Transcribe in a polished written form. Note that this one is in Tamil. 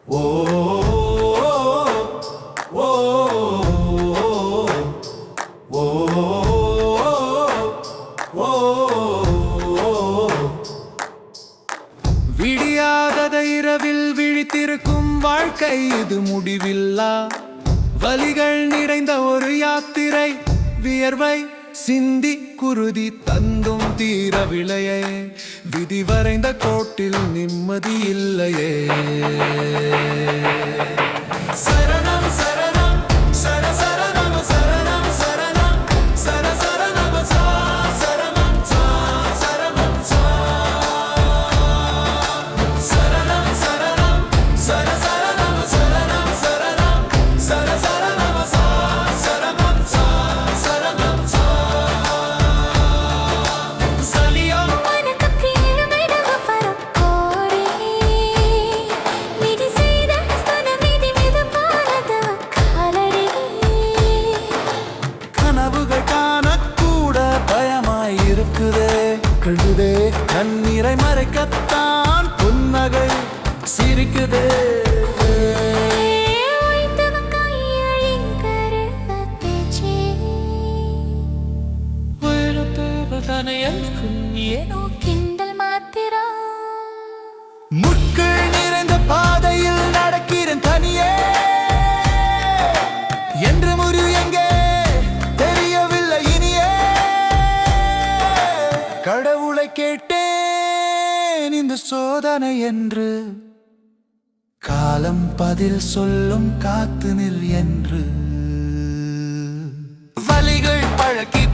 ஓ ஓ ஓ ஓ விடியாதத இரவில் விழித்திருக்கும் வாழ்க்கை இது முடிவில்லா வலிகள் நிறைந்த ஒரு யாத்திரை. வியர்வை சிந்தி குருதி தந்தும் தீர விளையே, விதி வரைந்த கோட்டில் நிம்மதி இல்லையே. சரணம் சரணம் சர சரணம் சரணம் சரணம் சர சரணம் சா சரணம் சா சரணம் சா சரணம் சரணம் சர சரணம் சரணம் சரணம் சர சரணம் சா சரணம் சா சரணம் சா சலியம் உனக்கு பேருமைடவ பரக்கோரே விதி செய்த ஸ்தன விதி மிது போலதவ காலரே. கனவுகள் காணக்கூட பயமாய் இருக்குதே, கழுதே கண்ணீரை மறைக்கத்தான் புன்னகை சிரிக்குதே. ಏನೋ ಕಿಂಡಲ್ ಮಾತಿರಾ முட்கள் நிறைந்த பாதையில் நடக்கிறேன் தனியே, என்று முடிவு எங்கே தெரியவில்லை இனியே. கடவுளை கேட்டேன் இந்த சோதனை என்று, காலம் பதில் சொல்லும் காத்து நில் என்று. வலிகள் பழக்கி